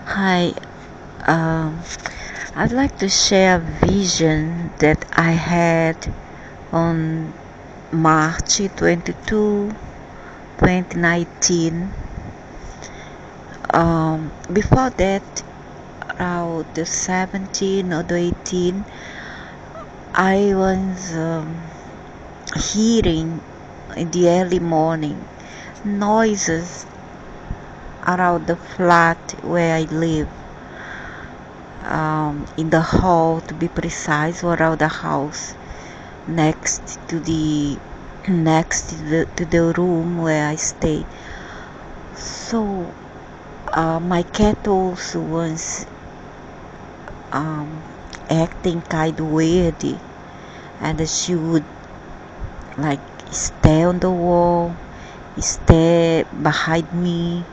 Hi, um, I'd like to share a vision that I had on March 22, 2019. Before that, around the 17 or the 18, I was hearing in the early morning noises around the flat where I live. In the hall, to be precise, or around the house next to the to the room where I stay. So my cat also was um, acting kind of weird, and she would like stay on the wall, stay behind me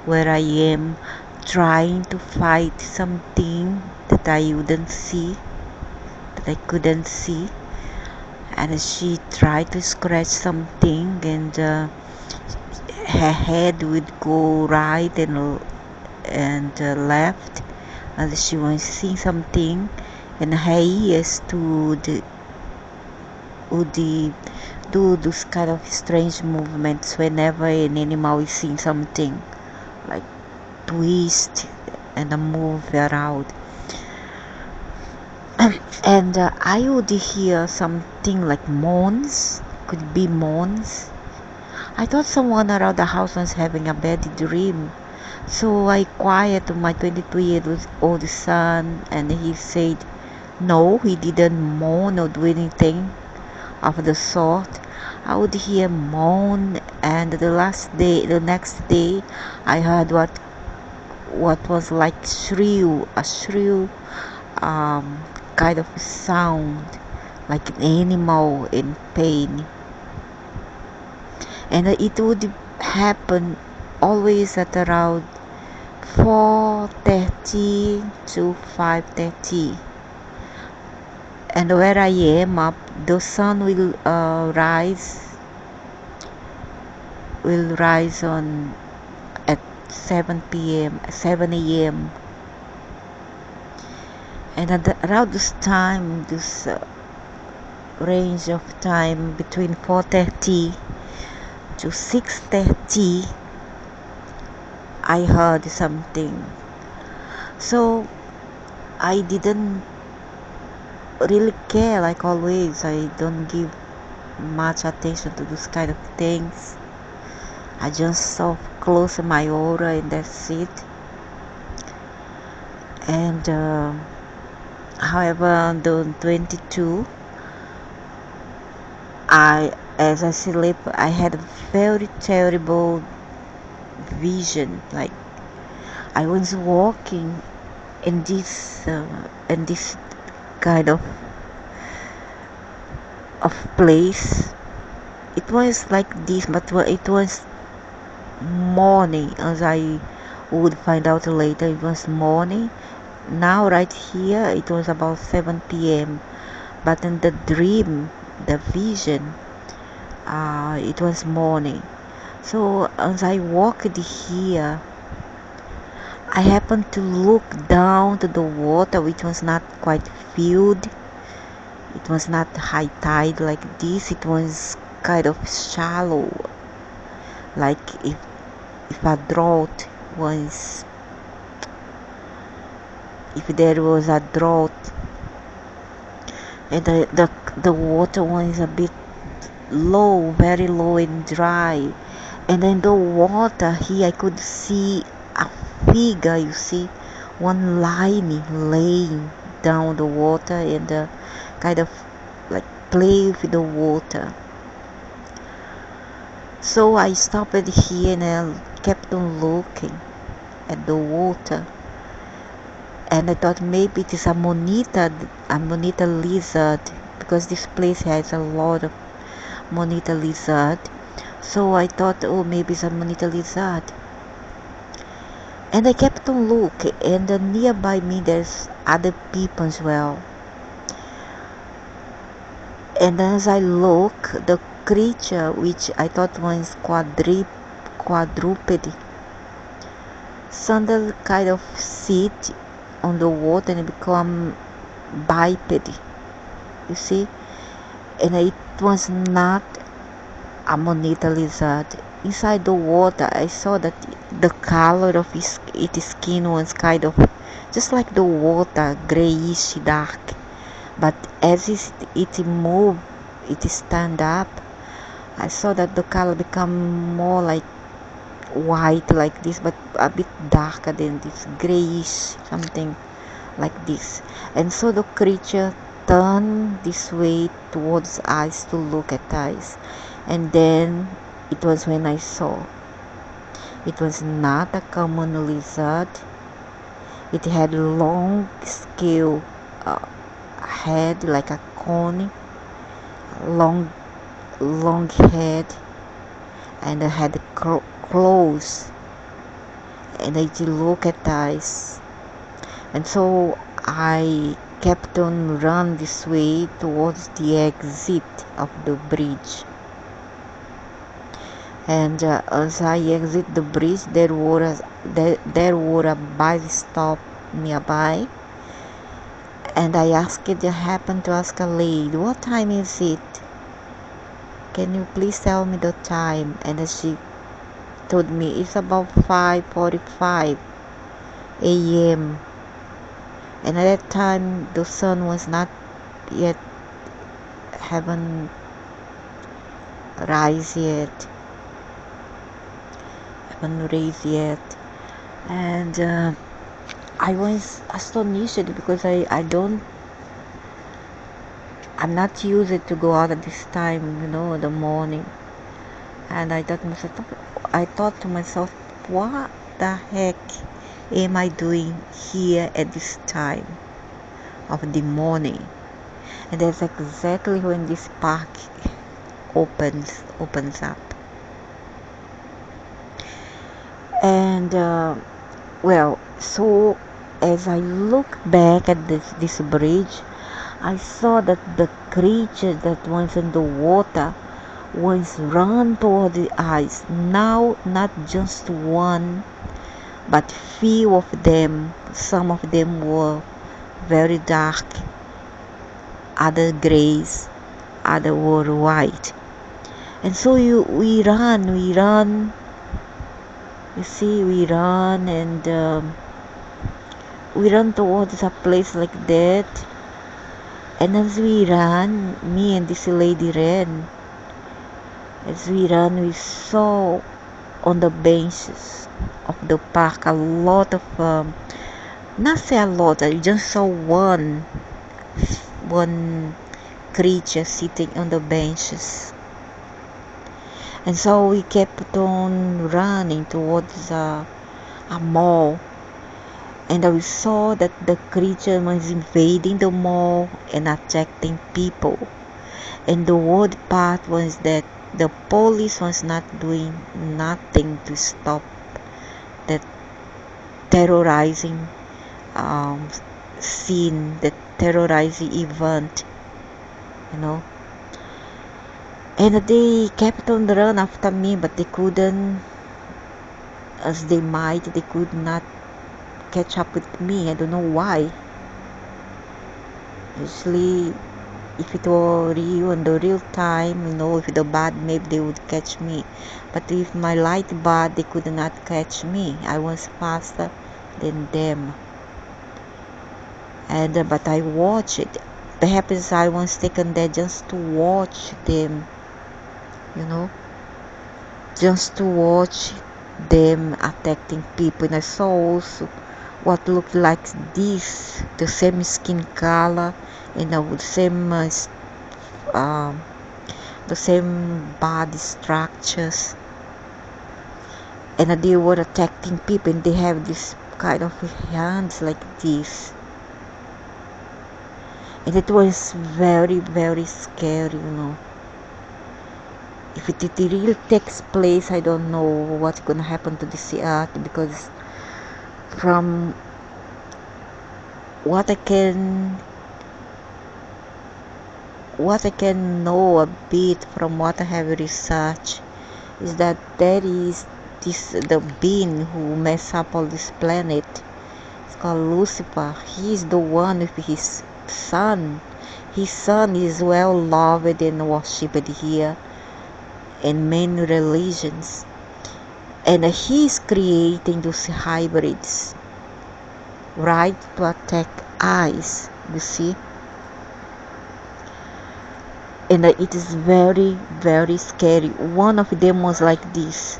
where I am, trying to fight something that I wouldn't see, that I couldn't see, and she tried to scratch something, and her head would go right and left, and she was seeing something, and her ears would do those kind of strange movements whenever an animal is seeing something, like twist and move around. And I would hear something like moans, could be moans. I thought someone around the house was having a bad dream. So I quiet my 22-year-old son, and he said no, he didn't moan or do anything of the sort. I would hear moan, and the next day, I heard what was like a shrill um, kind of sound, like an animal in pain, and it would happen always at around 4:30 to 5:30. And where I am up, the sun will rise on at 7 a.m. And around this time, this range of time between 4:30 to 6:30, I heard something. So I didn't really care, like always. I don't give much attention to those kind of things. I just so close my aura, and that's it. And however, on the 22, as I sleep, I had a very terrible vision. Like I was walking in this kind of place. It was like this, but it was morning, as I would find out later. It was morning. Now, right here, it was about 7 p.m. But in the dream, the vision, it was morning. So as I walked here, I happened to look down to the water, which was not quite filled. It was not high tide like this. It was kind of shallow, like if a drought was, if there was a drought, and the water was a bit low, very low and dry. And in the water here, I could see a figure, you see, one line laying down the water, and kind of like play with the water. So I stopped here, and I kept on looking at the water, and I thought maybe it is a monita lizard, because this place has a lot of monita lizard. So I thought, oh, maybe it's a monita lizard. And I kept on looking, and nearby me there's other people as well. And as I look, the creature, which I thought was quadruped, sandal kind of sit on the water and become biped, you see. And it was not a monitor lizard. Inside the water I saw that the color of its skin was kind of just like the water, grayish dark, but as it moved, it stand up, I saw that the color become more like white like this, but a bit darker than this, grayish, something like this. And so the creature turned this way towards us to look at us. And then it was when I saw it was not a common lizard. It had long scale head like a cone, long head, and it had claws, and it looked at us. And so I kept on run this way towards the exit of the bridge. And as I exit the bridge, there were a bus stop nearby, and I happened to ask a lady, "What time is it? Can you please tell me the time?" And she told me it's about 5:45 a.m. And at that time the sun was not yet haven't raised yet. And I was astonished because I'm not used to go out at this time, in the morning. And I thought to myself, what the heck am I doing here at this time of the morning? And that's exactly when this park opens up. And so as I look back at this bridge, I saw that the creature that was in the water was run toward the eyes. Now, not just one, but few of them. Some of them were very dark, other grays, other were white. And so we run. You see, we run, and we run towards a place like that. And as we ran, me and this lady ran. As we ran, we saw on the benches of the park a lot of, not say a lot, I just saw one creature sitting on the benches. And so we kept on running towards a mall. And we saw that the creature was invading the mall and attacking people. And the worst part was that the police was not doing nothing to stop that terrorizing scene, that terrorizing event, And they kept on the run after me, but they couldn't, as they might, they could not catch up with me. I don't know why. Usually, if it were real in the real time, if the bad, maybe they would catch me. But if my light bad, they could not catch me. I was faster than them. And but I watched it. Perhaps I was taken there just to watch them, just to watch them attacking people. And I saw also what looked like this, the same skin color, and the same body structures, and they were attacking people, and they have this kind of hands like this, and it was very, very scary, If it really takes place, I don't know what's gonna happen to this earth, because from what I can know a bit from what I have researched is that there is the being who mess up all this planet. It's called Lucifer. He's the one with his son. His son is well loved and worshipped here in many religions. And he's creating those hybrids, right, to attack us, you see. And it is very, very scary. One of them was like this.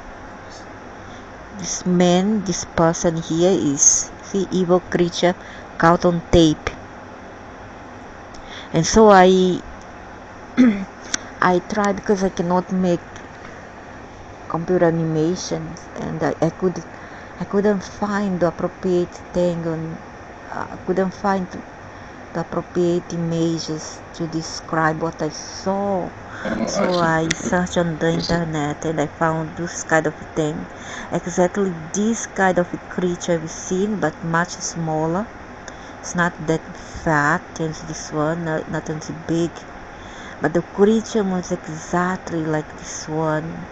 This man, this person here is, see, evil creature caught on tape. And so I tried, because I cannot make computer animations, and I couldn't find the appropriate thing on. I couldn't find the appropriate images to describe what I saw. So I searched on the internet and I found this kind of thing. Exactly this kind of creature we've seen, but much smaller. It's not that fat as this one, not as big. But the creature was exactly like this one.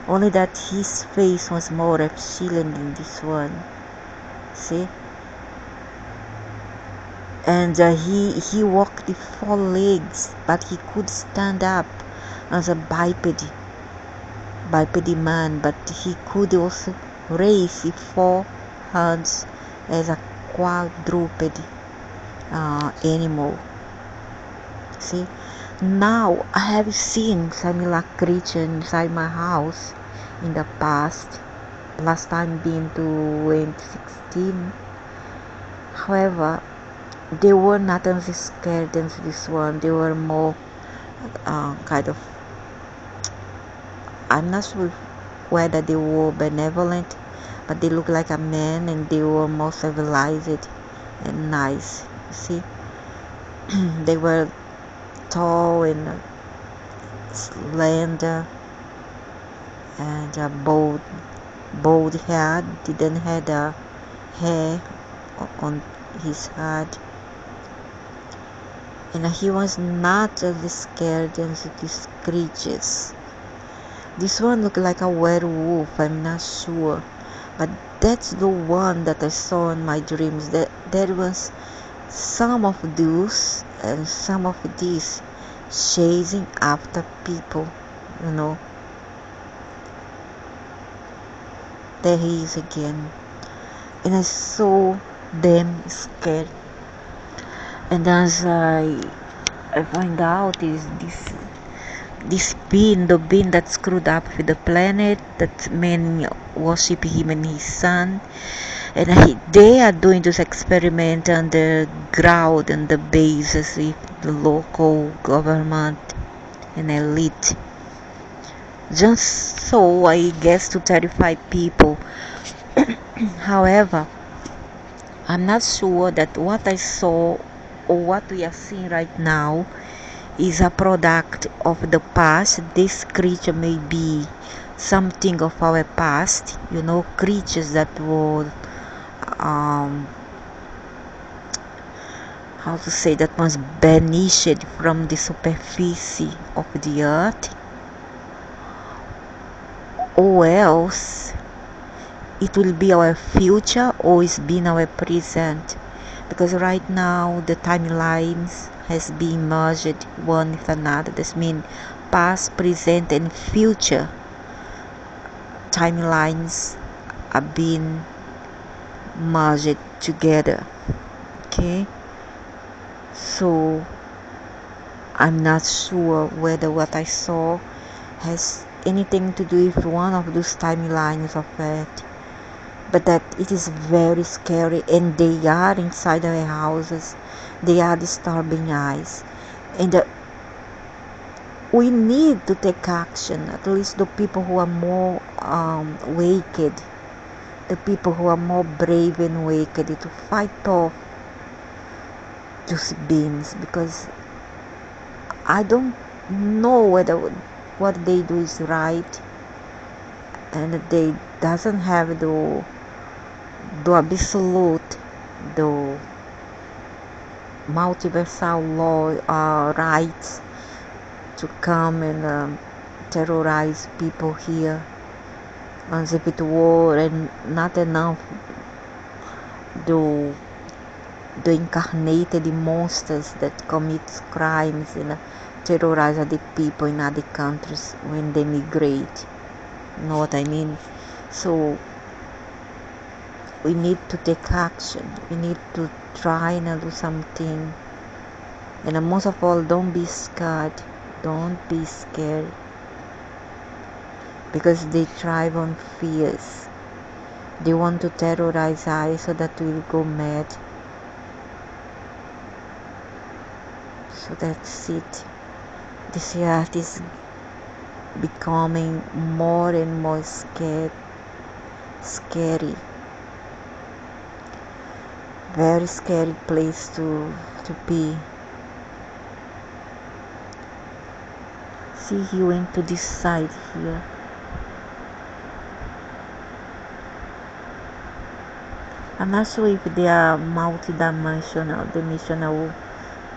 Only that his face was more reptilian than this one. See? And he walked with 4 legs, but he could stand up as a biped man, but he could also raise with 4 hands as a quadruped animal. See, now I have seen similar creature inside my house in the past. Last time being 2016. However, they were not as scared as this one. They were more kind of, I'm not sure whether they were benevolent, but they looked like a man, and they were more civilized and nice. See, they were tall and slender, and bald head. Didn't have a hair on his head. And he was not as scared as these creatures. This one looked like a werewolf, I'm not sure. But that's the one that I saw in my dreams. There was some of those and some of these chasing after people, you know. There he is again. And I saw them scared. And as I find out is this being, the being that screwed up with the planet, that men worship him and his son, and they are doing this experiment underground and the bases with the local government and elite, just so, I guess, to terrify people. However, I'm not sure that what I saw or what we are seeing right now is a product of the past. This creature may be something of our past, you know, creatures that were how to say, that was banished from the superficie of the earth, or else it will be our future, or it's been our present, because right now the timelines has been merged one with another. This means past, present, and future timelines are being merged together. Okay, so I'm not sure whether what I saw has anything to do with one of those timelines of it, but that it is very scary, and they are inside our houses. They are disturbing us, and we need to take action. At least the people who are more wicked, the people who are more brave and wicked, to fight off those beings, because I don't know whether what they do is right, and they doesn't have the absolute, the multiversal law rights to come and terrorize people here. as if it were and not enough, the incarnated monsters that commit crimes and terrorize other people in other countries when they migrate. You know what I mean? So we need to take action. We need to try and do something. And most of all, don't be scared. Don't be scared. Because they thrive on fears. They want to terrorize us so that we'll go mad. So that's it. This earth is becoming more and more scary. Very scary place to be. See, he went to this side here. I'm not sure if they are dimensional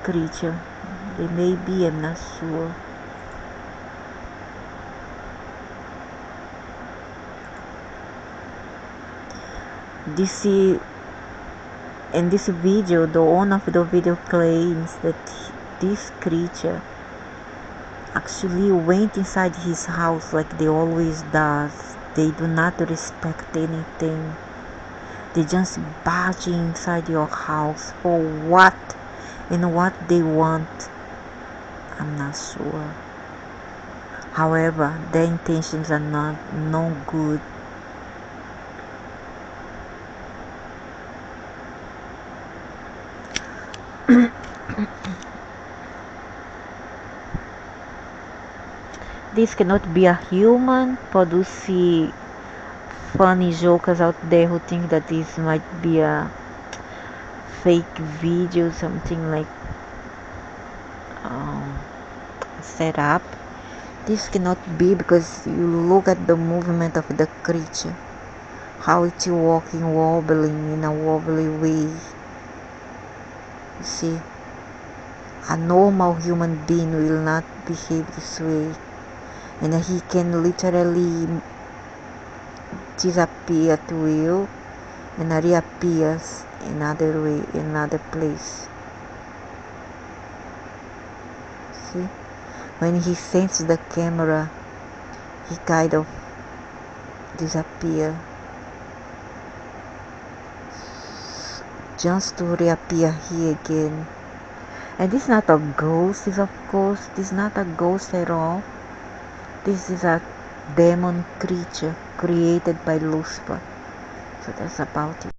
creature. They may be, I'm not sure. In this video, the owner of the video claims that this creature actually went inside his house like they always does. They do not respect anything. They just barge inside your house for what and what they want. I'm not sure. However, their intentions are not no good. This cannot be a human. For those funny jokers out there who think that this might be a fake video, something like set up. This cannot be, because you look at the movement of the creature, how it's walking, wobbling in a wobbly way. You see, a normal human being will not behave this way, and he can literally disappear to you and reappears another way, another place. See, when he senses the camera, he kind of disappear just to reappear here again. And this is not a ghost, of course. This is not a ghost at all. This is a demon creature created by Lucifer. So that's about it.